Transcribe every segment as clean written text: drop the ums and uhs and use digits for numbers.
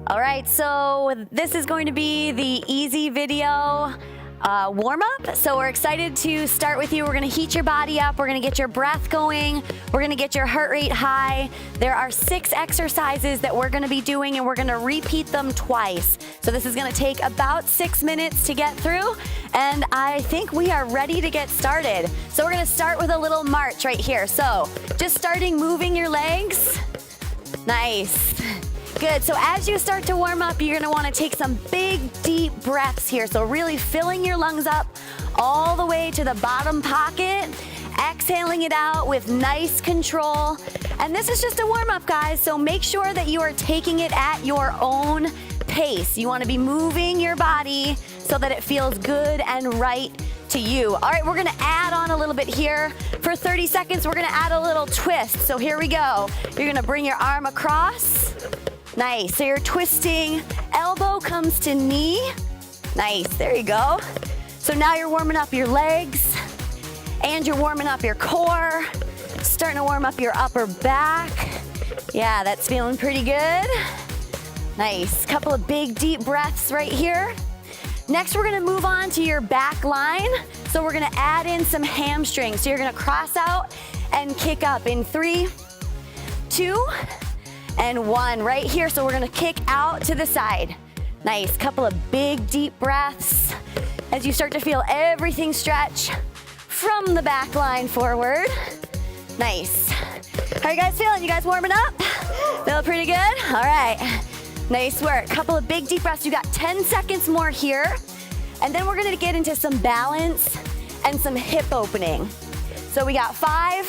All right, so this is going to be the easy video warm-up. So we're excited to start with you. We're gonna heat your body up. We're gonna get your breath going. We're gonna get your heart rate high. There are 6 exercises that we're gonna be doing, and we're gonna repeat them twice. So this is gonna take about 6 minutes to get through, and I think we are ready to get started. So we're gonna start with a little march right here. So just starting moving your legs. Nice. Good, so as you start to warm up, you're gonna wanna take some big, deep breaths here. So really filling your lungs up all the way to the bottom pocket, exhaling it out with nice control. And this is just a warm up, guys, so make sure that you are taking it at your own pace. You wanna be moving your body so that it feels good and right to you. All right, we're gonna add on a little bit here. For 30 seconds, we're gonna add a little twist. So here we go. You're gonna bring your arm across. Nice, so you're twisting, elbow comes to knee. Nice, there you go. So now you're warming up your legs, and you're warming up your core, starting to warm up your upper back. Yeah, that's feeling pretty good. Nice, couple of big, deep breaths right here. Next, we're gonna move on to your back line. So we're gonna add in some hamstrings. So you're gonna cross out and kick up in 3, 2, and 1 right here. So we're gonna kick out to the side. Nice, couple of big deep breaths as you start to feel everything stretch from the back line forward. Nice. How are you guys feeling? You guys warming up? Feel pretty good? All right, nice work. Couple of big deep breaths. You got 10 seconds more here. And then we're gonna get into some balance and some hip opening. So we got 5,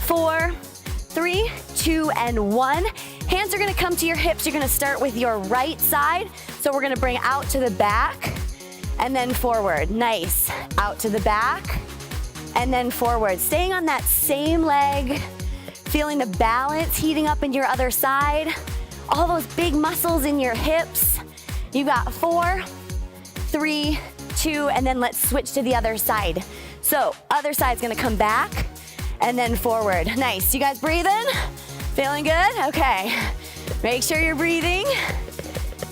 4, 3, 2, and 1. Hands are gonna come to your hips. You're gonna start with your right side. So we're gonna bring out to the back and then forward. Nice. Out to the back and then forward. Staying on that same leg, feeling the balance heating up in your other side. All those big muscles in your hips. You got 4, 3, 2, and then let's switch to the other side. So other side's gonna come back and then forward. Nice, you guys breathing? Feeling good? Okay, make sure you're breathing.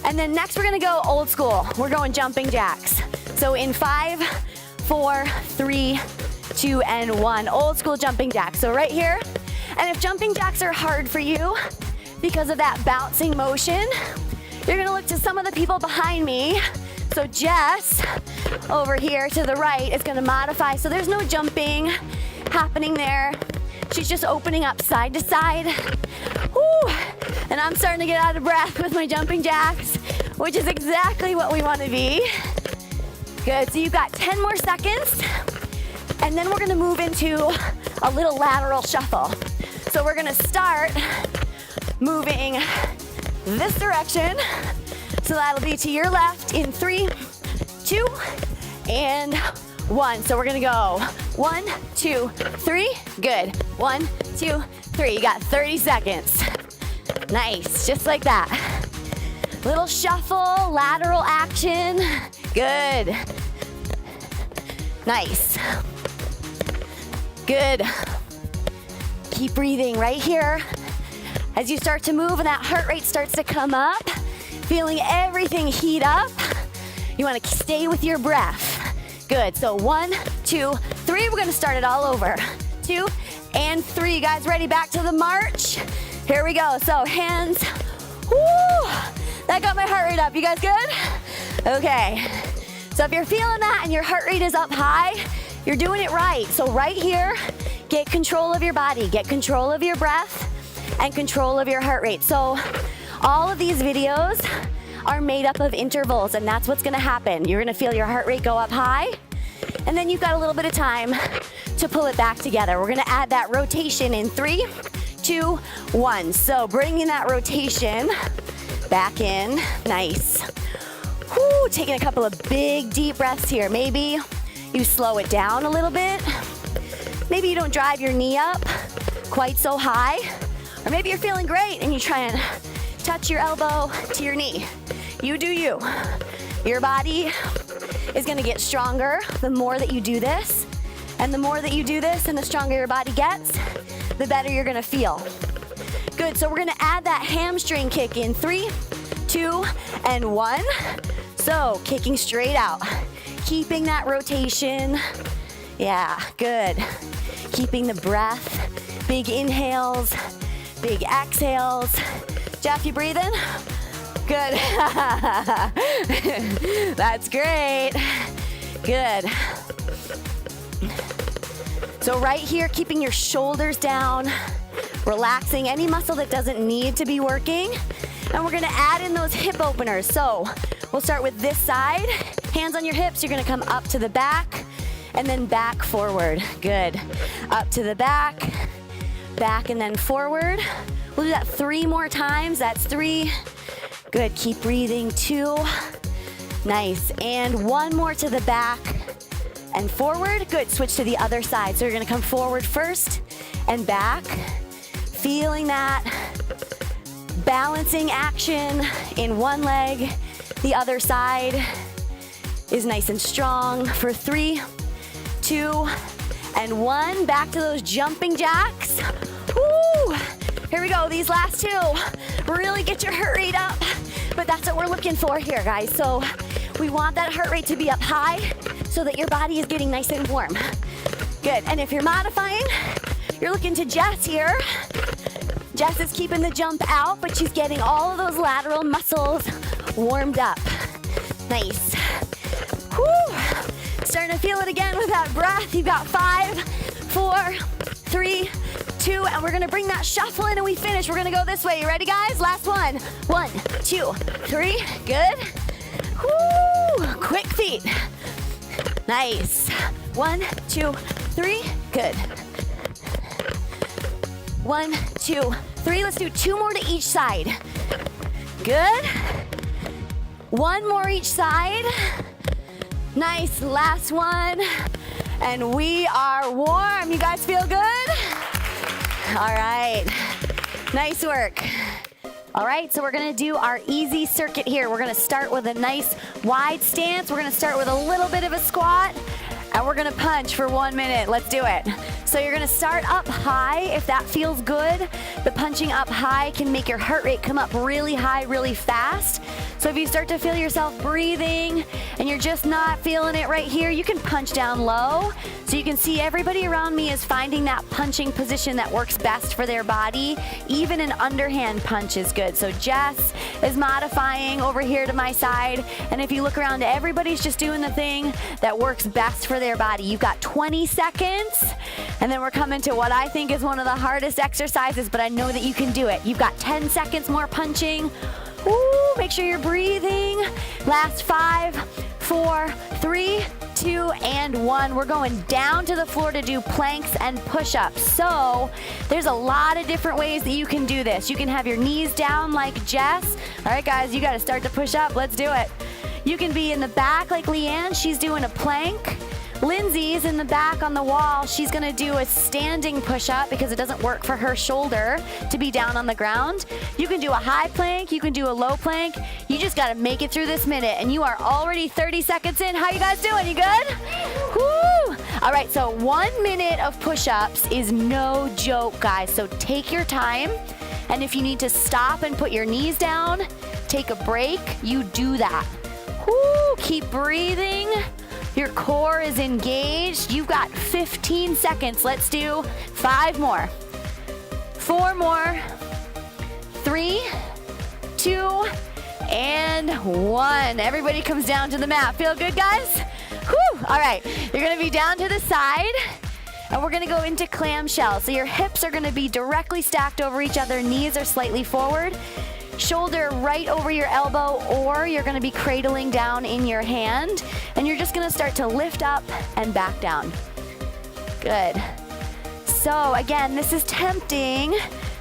And then next we're gonna go old school. We're going jumping jacks. So in 5, 4, 3, 2, and 1, old school jumping jacks. So right here, and if jumping jacks are hard for you because of that bouncing motion, you're gonna look to some of the people behind me. So Jess, over here to the right, is gonna modify. So there's no jumping happening there. She's just opening up side to side. Woo! And I'm starting to get out of breath with my jumping jacks, which is exactly what we wanna be. Good, so you've got 10 more seconds. And then we're gonna move into a little lateral shuffle. So we're gonna start moving this direction. So that'll be to your left in 3, 2, and 1. So we're gonna go 1, 2, 3. Good. 1, 2, 3. You got 30 seconds. Nice, just like that. Little shuffle, lateral action. Good. Nice. Good. Keep breathing right here. As you start to move and that heart rate starts to come up, feeling everything heat up, you wanna stay with your breath. Good, so 1, 2, 3, we're gonna start it all over. 2, and 3, you guys ready? Back to the march. Here we go, so hands, woo, that got my heart rate up. You guys good? Okay, so if you're feeling that and your heart rate is up high, you're doing it right. So right here, get control of your body, get control of your breath, and control of your heart rate. So all of these videos are made up of intervals, and that's what's gonna happen. You're gonna feel your heart rate go up high, and then you've got a little bit of time to pull it back together. We're gonna add that rotation in 3, 2, 1. So bringing that rotation back in, nice. Whoo, taking a couple of big deep breaths here. Maybe you slow it down a little bit. Maybe you don't drive your knee up quite so high, or maybe you're feeling great and you try and touch your elbow to your knee. You do you. Your body is gonna get stronger the more that you do this. And the more that you do this and the stronger your body gets, the better you're gonna feel. Good, so we're gonna add that hamstring kick in 3, 2, and 1. So kicking straight out, keeping that rotation. Yeah, good. Keeping the breath, big inhales, big exhales. Jeff, you breathing? Good. That's great. Good. So right here, keeping your shoulders down, relaxing any muscle that doesn't need to be working. And we're gonna add in those hip openers. So we'll start with this side. Hands on your hips, you're gonna come up to the back and then back forward. Good. Up to the back, back and then forward. We'll do that 3 more times. That's 3. Good, keep breathing. 2. Nice, and 1 more to the back and forward. Good, switch to the other side. So you're gonna come forward first and back. Feeling that balancing action in one leg. The other side is nice and strong for 3, 2, and 1. Back to those jumping jacks. Woo! Here we go, these last 2. Really get your heart rate up, but that's what we're looking for here, guys. So we want that heart rate to be up high so that your body is getting nice and warm. Good, and if you're modifying, you're looking to Jess here. Jess is keeping the jump out, but she's getting all of those lateral muscles warmed up. Nice. Whew. Starting to feel it again with that breath. You've got 5, 4, 3, 2, and we're gonna bring that shuffle in and we finish. We're gonna go this way. You ready, guys? Last one. 1, 2, 3. Good. Woo! Quick feet. Nice. 1, 2, 3. Good. 1, 2, 3. Let's do 2 more to each side. Good. 1 more each side. Nice. Last one. And we are warm. You guys feel good? All right. Nice work. All right, so we're gonna do our easy circuit here. We're gonna start with a nice wide stance. We're gonna start with a little bit of a squat, and we're gonna punch for 1 minute. Let's do it. So you're gonna start up high if that feels good. The punching up high can make your heart rate come up really high, really fast. So if you start to feel yourself breathing and you're just not feeling it right here, you can punch down low. So you can see everybody around me is finding that punching position that works best for their body. Even an underhand punch is good. So Jess is modifying over here to my side. And if you look around, everybody's just doing the thing that works best for their body. You've got 20 seconds. And then we're coming to what I think is one of the hardest exercises, but I know that you can do it. You've got 10 seconds more punching. Ooh, make sure you're breathing. Last 5, 4, 3, 2, and 1. We're going down to the floor to do planks and push-ups. So there's a lot of different ways that you can do this. You can have your knees down like Jess. All right, guys, you got to start to push up. Let's do it. You can be in the back like Leanne. She's doing a plank. Lindsay's in the back on the wall. She's gonna do a standing push-up because it doesn't work for her shoulder to be down on the ground. You can do a high plank, you can do a low plank. You just gotta make it through this minute, and you are already 30 seconds in. How you guys doing? You good? Woo! All right, so 1 minute of push-ups is no joke, guys. So take your time, and if you need to stop and put your knees down, take a break, you do that. Woo! Keep breathing. Your core is engaged. You've got 15 seconds. Let's do 5 more. 4 more. 3, 2, and 1. Everybody comes down to the mat. Feel good, guys? Whew. All right, you're gonna be down to the side, and we're gonna go into clamshell. So your hips are gonna be directly stacked over each other. Knees are slightly forward. Shoulder right over your elbow, or you're gonna be cradling down in your hand, and you're just gonna start to lift up and back down. Good. So again, this is tempting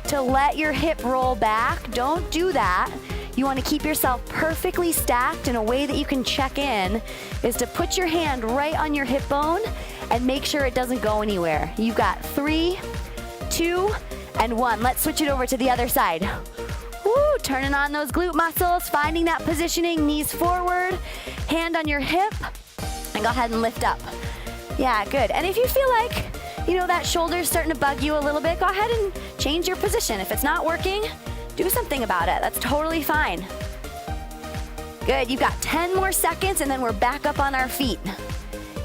to let your hip roll back. Don't do that. You wanna keep yourself perfectly stacked, and a way that you can check in is to put your hand right on your hip bone and make sure it doesn't go anywhere. You've got 3, 2, and 1. Let's switch it over to the other side. Woo, turning on those glute muscles, finding that positioning, knees forward, hand on your hip, and go ahead and lift up. Yeah, good. And if you feel like, that shoulder's starting to bug you a little bit, go ahead and change your position. If it's not working, do something about it. That's totally fine. Good, you've got 10 more seconds and then we're back up on our feet.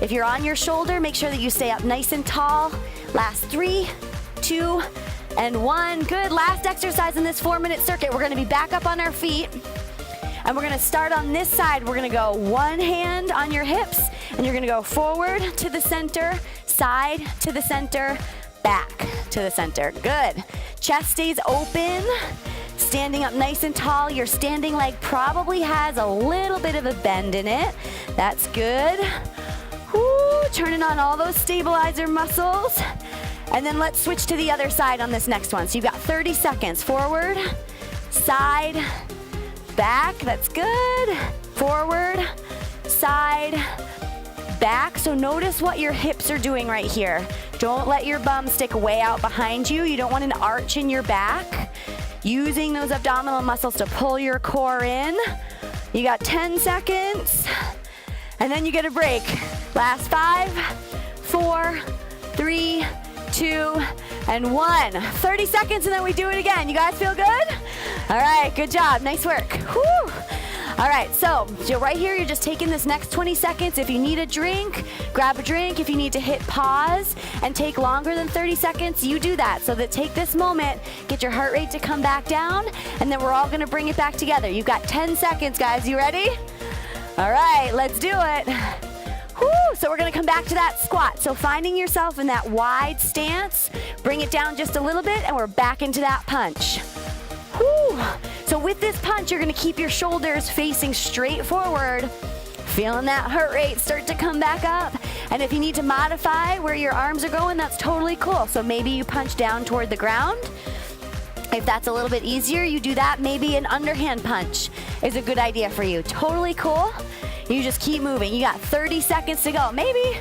If you're on your shoulder, make sure that you stay up nice and tall. Last 3, 2, and 1. Good, last exercise in this 4-minute circuit. We're gonna be back up on our feet. And we're gonna start on this side. We're gonna go one hand on your hips, and you're gonna go forward to the center, side to the center, back to the center. Good. Chest stays open, standing up nice and tall. Your standing leg probably has a little bit of a bend in it. That's good. Woo, turning on all those stabilizer muscles. And then let's switch to the other side on this next one. So you've got 30 seconds. Forward, side, back. That's good. Forward, side, back. So notice what your hips are doing right here. Don't let your bum stick way out behind you. You don't want an arch in your back. Using those abdominal muscles to pull your core in. You got 10 seconds. And then you get a break. Last 5, 4, 3, 2, and 1. 30 seconds and then we do it again. You guys feel good? All right, good job. Nice work. Whew. All right, so right here, you're just taking this next 20 seconds. If you need a drink, grab a drink. If you need to hit pause and take longer than 30 seconds, you do that. So that take this moment, get your heart rate to come back down, and then we're all gonna bring it back together. You've got 10 seconds, guys. You ready? All right, let's do it. Whew, so we're gonna come back to that squat. So finding yourself in that wide stance, bring it down just a little bit, and we're back into that punch. Whew. So with this punch, you're gonna keep your shoulders facing straight forward, feeling that heart rate start to come back up. And if you need to modify where your arms are going, that's totally cool. So maybe you punch down toward the ground. If that's a little bit easier, you do that. Maybe an underhand punch is a good idea for you. Totally cool. You just keep moving. You got 30 seconds to go. Maybe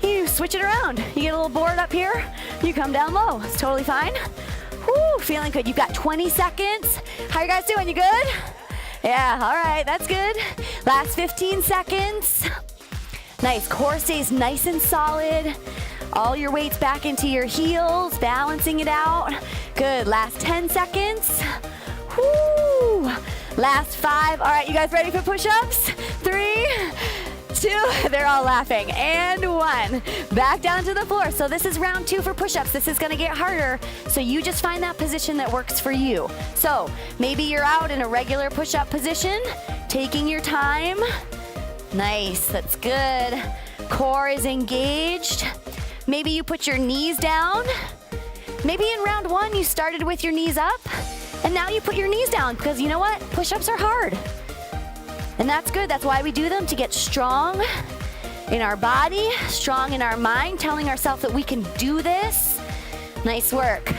you switch it around. You get a little bored up here, you come down low. It's totally fine. Woo, feeling good. You've got 20 seconds. How you guys doing? You good? Yeah, all right, that's good. Last 15 seconds. Nice, core stays nice and solid. All your weight's back into your heels, balancing it out. Good, last 10 seconds. Woo! Last 5. All right, you guys ready for push-ups? 3, 2, they're all laughing, and 1. Back down to the floor. So this is round 2 for push-ups. This is gonna get harder, so you just find that position that works for you. So maybe you're out in a regular push-up position, taking your time. Nice, that's good. Core is engaged. Maybe you put your knees down. Maybe in round 1, you started with your knees up, and now you put your knees down because you know what? Push-ups are hard. And that's good. That's why we do them, to get strong in our body, strong in our mind, telling ourselves that we can do this. Nice work.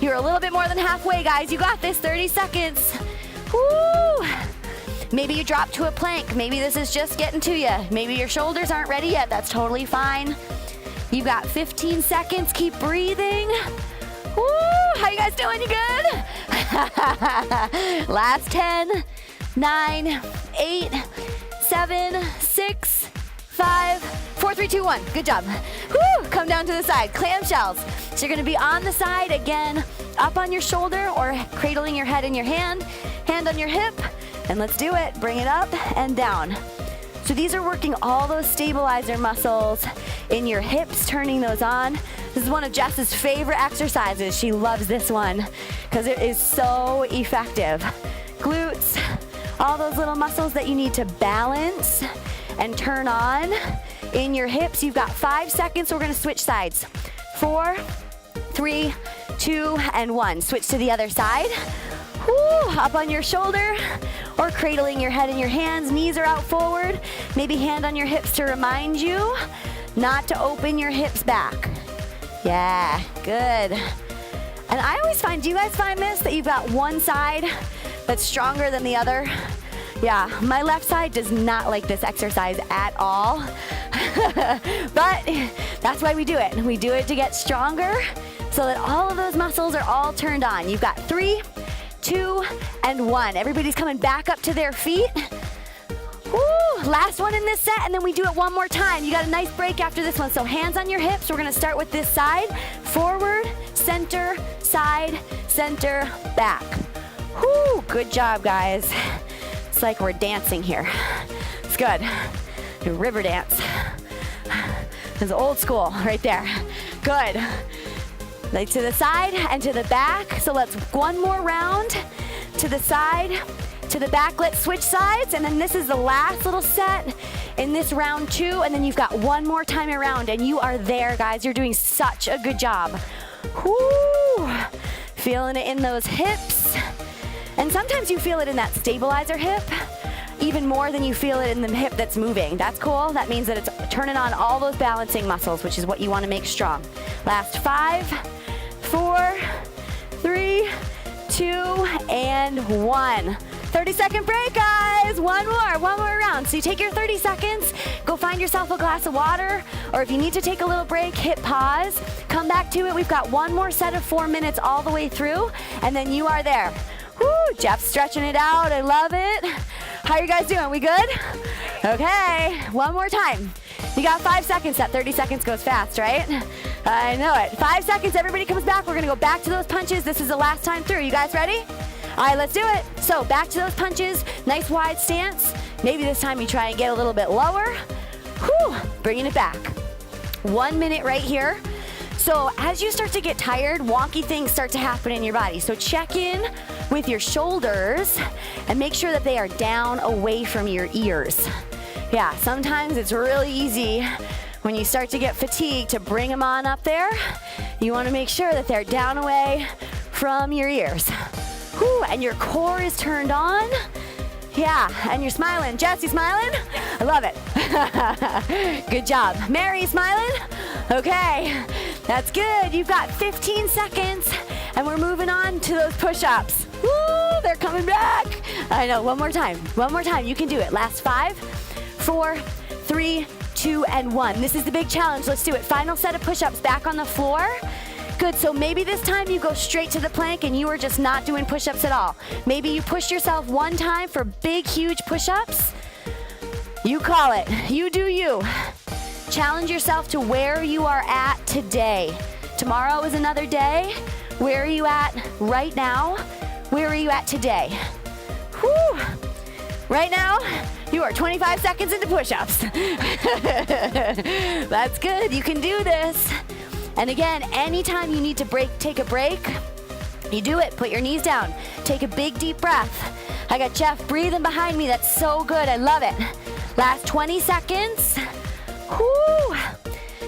You're a little bit more than halfway, guys. You got this. 30 seconds. Woo! Maybe you drop to a plank. Maybe this is just getting to you. Maybe your shoulders aren't ready yet. That's totally fine. You got 15 seconds. Keep breathing. Woo! How you guys doing? You good? Last 10, 9, 8, 7, 6, 5, 4, 3, 2, 1. Good job. Woo! Come down to the side. Clamshells. So you're going to be on the side again, up on your shoulder or cradling your head in your hand on your hip. And let's do it. Bring it up and down. So these are working all those stabilizer muscles in your hips, turning those on. This is one of Jess's favorite exercises. She loves this one because it is so effective. Glutes, all those little muscles that you need to balance and turn on in your hips. You've got 5 seconds, so we're gonna switch sides. 4, 3, 2, and 1. Switch to the other side. Woo, up on your shoulder or cradling your head in your hands. Knees are out forward. Maybe hand on your hips to remind you not to open your hips back. Yeah, good. And I always find, do you guys find this, that you've got one side that's stronger than the other? Yeah, my left side does not like this exercise at all. But that's why we do it. We do it to get stronger so that all of those muscles are all turned on. You've got 3, 2, and 1. Everybody's coming back up to their feet. Woo, last one in this set, and then we do it one more time. You got a nice break after this one. So hands on your hips. We're gonna start with this side. Forward, center, side, center, back. Woo, good job, guys. It's like we're dancing here. It's good. Do river dance. It's old school right there. Good. Like to the side and to the back. So let's one more round. To the side, to the back. Let's switch sides. And then this is the last little set in this round 2. And then you've got one more time around and you are there, guys. You're doing such a good job. Whoo! Feeling it in those hips. And sometimes you feel it in that stabilizer hip even more than you feel it in the hip that's moving. That's cool. That means that it's turning on all those balancing muscles, which is what you want to make strong. Last 5, 4, 3, 2, and 1. 30-second break, guys. One more round. So you take your 30 seconds, go find yourself a glass of water, or if you need to take a little break, hit pause, come back to it. We've got one more set of 4 minutes all the way through, and then you are there. Woo, Jeff's stretching it out. I love it. How are you guys doing? We good? Okay, one more time. You got 5 seconds. That 30 seconds goes fast, right? I know it. 5 seconds, everybody comes back. We're gonna go back to those punches. This is the last time through. You guys ready? All right, let's do it. So back to those punches. Nice wide stance. Maybe this time you try and get a little bit lower. Whew, bringing it back. 1 minute right here. So as you start to get tired, wonky things start to happen in your body. So check in with your shoulders and make sure that they are down away from your ears. Yeah, sometimes it's really easy when you start to get fatigued to bring them on up there. You want to make sure that they're down away from your ears. Whew, and your core is turned on. Yeah, and you're smiling. Jess, you smiling? I love it. Good job. Mary, smiling? Okay, that's good. You've got 15 seconds, and we're moving on to those push-ups. Woo, they're coming back. I know, one more time. One more time, you can do it. Last 5, 4, 3, 2, and 1. This is the big challenge. Let's do it. Final set of push-ups back on the floor. Good, so maybe this time you go straight to the plank and you are just not doing push-ups at all. Maybe you push yourself one time for big, huge push-ups. You call it. You do you. Challenge yourself to where you are at today. Tomorrow is another day. Where are you at right now? Where are you at today? Whew. Right now, you are 25 seconds into push-ups. That's good. You can do this. And again, anytime you need to take a break, you do it. Put your knees down. Take a big, deep breath. I got Jeff breathing behind me. That's so good. I love it. Last 20 seconds. Whoo.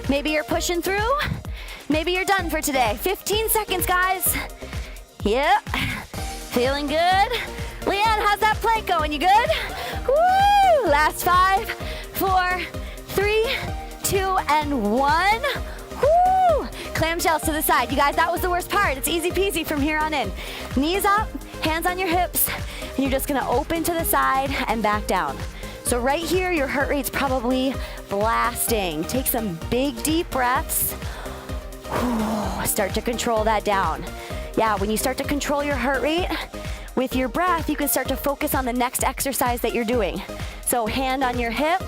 Maybe you're pushing through. Maybe you're done for today. 15 seconds, guys. Yep. Feeling good? Leanne, how's that plank going? You good? Woo. Last 5, 4, 3, 2, and 1. Woo! Clamshells to the side. You guys, that was the worst part. It's easy peasy from here on in. Knees up, hands on your hips, and you're just gonna open to the side and back down. So right here, your heart rate's probably blasting. Take some big, deep breaths. Whew, start to control that down. Yeah, when you start to control your heart rate with your breath, you can start to focus on the next exercise that you're doing. So hand on your hip.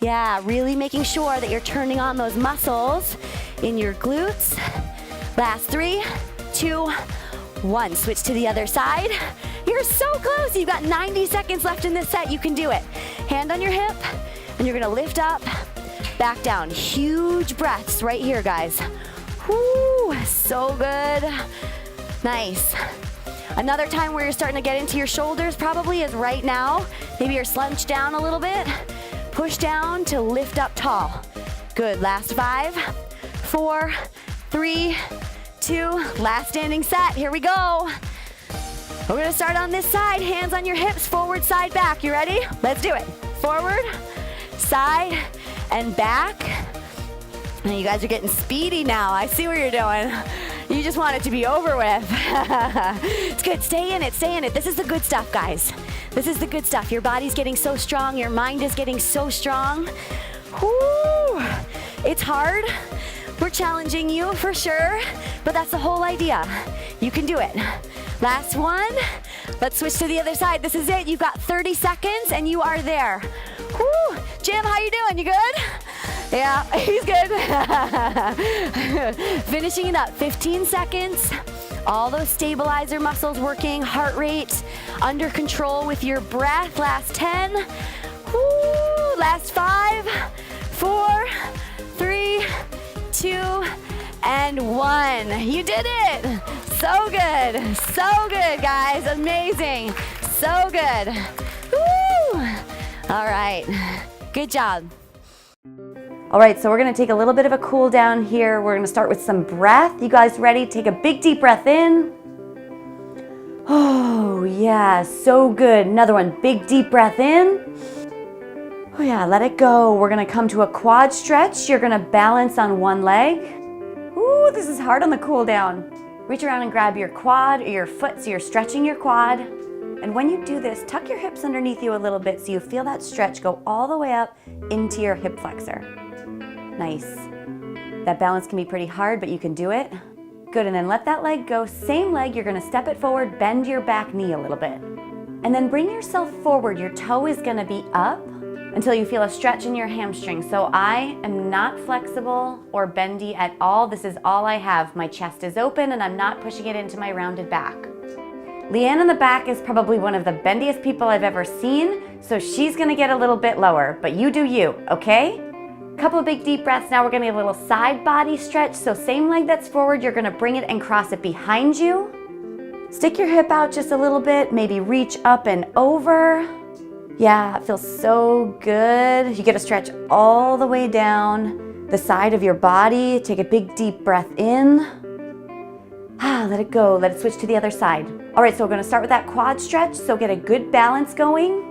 Yeah, really making sure that you're turning on those muscles in your glutes. Last 3, 2, 1. Switch to the other side. You're so close. You've got 90 seconds left in this set. You can do it. Hand on your hip, and you're gonna lift up, back down. Huge breaths right here, guys. Whoo, so good. Nice. Another time where you're starting to get into your shoulders probably is right now. Maybe you're slunched down a little bit. Push down to lift up tall. Good, last 5, 4, 3, 2, last standing set. Here we go. We're gonna start on this side. Hands on your hips, forward, side, back. You ready? Let's do it. Forward, side, and back. And you guys are getting speedy now. I see what you're doing. You just want it to be over with. It's good, stay in it, stay in it. This is the good stuff, guys. This is the good stuff. Your body's getting so strong, your mind is getting so strong. Whoo! It's hard. We're challenging you for sure, but that's the whole idea. You can do it. Last one. Let's switch to the other side. This is it. You've got 30 seconds and you are there. Whoo! Jim, how you doing? You good? Yeah, he's good. Finishing it up. 15 seconds. All those stabilizer muscles working, heart rate under control with your breath. Last 10. Woo. Last 5, 4, 3, 2, and 1. You did it. So good. So good, guys. Amazing. So good. Woo. All right. Good job. All right, so we're gonna take a little bit of a cool down here. We're gonna start with some breath. You guys ready? Take a big deep breath in. Oh yeah, so good. Another one, big deep breath in. Oh yeah, let it go. We're gonna come to a quad stretch. You're gonna balance on one leg. Ooh, this is hard on the cool down. Reach around and grab your quad or your foot so you're stretching your quad. And when you do this, tuck your hips underneath you a little bit so you feel that stretch go all the way up into your hip flexor. Nice. That balance can be pretty hard, but you can do it. Good, and then let that leg go. Same leg, you're gonna step it forward, bend your back knee a little bit. And then bring yourself forward. Your toe is gonna be up until you feel a stretch in your hamstring. So I am not flexible or bendy at all. This is all I have. My chest is open and I'm not pushing it into my rounded back. Leanne in the back is probably one of the bendiest people I've ever seen, so she's gonna get a little bit lower, but you do you, okay? Couple of big deep breaths. Now we're gonna get a little side body stretch. So same leg that's forward, you're gonna bring it and cross it behind you. Stick your hip out just a little bit, maybe reach up and over. Yeah, it feels so good. You get to stretch all the way down the side of your body. Take a big deep breath in. Let it go, let it switch to the other side. All right, so we're gonna start with that quad stretch, so get a good balance going.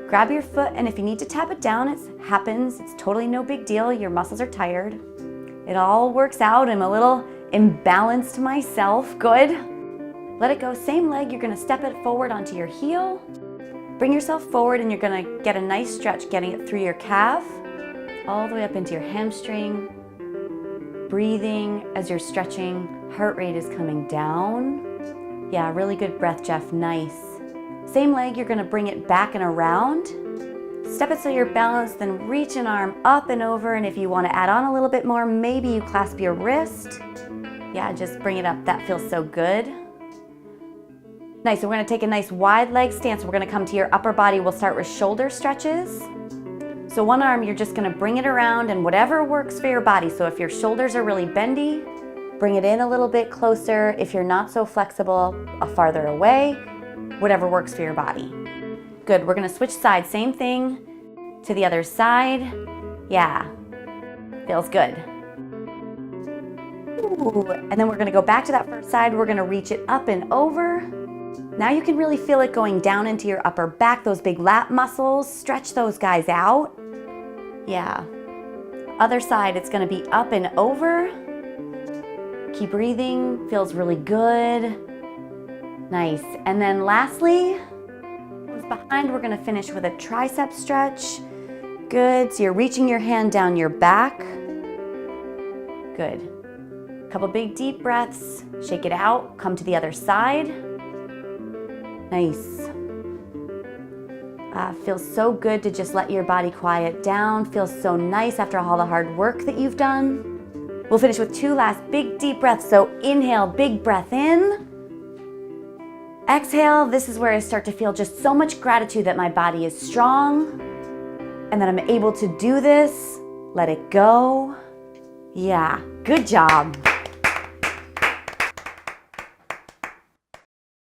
Grab your foot, and if you need to tap it down, it happens. It's totally no big deal. Your muscles are tired. It all works out. I'm a little imbalanced myself. Good. Let it go. Same leg. You're gonna step it forward onto your heel. Bring yourself forward, and you're gonna get a nice stretch, getting it through your calf, all the way up into your hamstring. Breathing as you're stretching. Heart rate is coming down. Yeah, really good breath, Jeff. Nice. Same leg, you're gonna bring it back and around. Step it so you're balanced, then reach an arm up and over, and if you wanna add on a little bit more, maybe you clasp your wrist. Yeah, just bring it up. That feels so good. Nice, so we're gonna take a nice wide leg stance. We're gonna come to your upper body. We'll start with shoulder stretches. So one arm, you're just gonna bring it around and whatever works for your body. So if your shoulders are really bendy, bring it in a little bit closer. If you're not so flexible, farther away. Whatever works for your body. Good, we're gonna switch sides. Same thing to the other side. Yeah, feels good. Ooh. And then we're gonna go back to that first side. We're gonna reach it up and over. Now you can really feel it going down into your upper back, those big lat muscles. Stretch those guys out. Yeah. Other side, it's gonna be up and over. Keep breathing, feels really good. Nice, and then lastly, behind, we're gonna finish with a tricep stretch. Good, so you're reaching your hand down your back. Good. Couple big deep breaths, shake it out, come to the other side. Nice. Feels so good to just let your body quiet down. Feels so nice after all the hard work that you've done. We'll finish with 2 last big deep breaths. So inhale, big breath in. Exhale, this is where I start to feel just so much gratitude that my body is strong and that I'm able to do this. Let it go. Yeah, good job.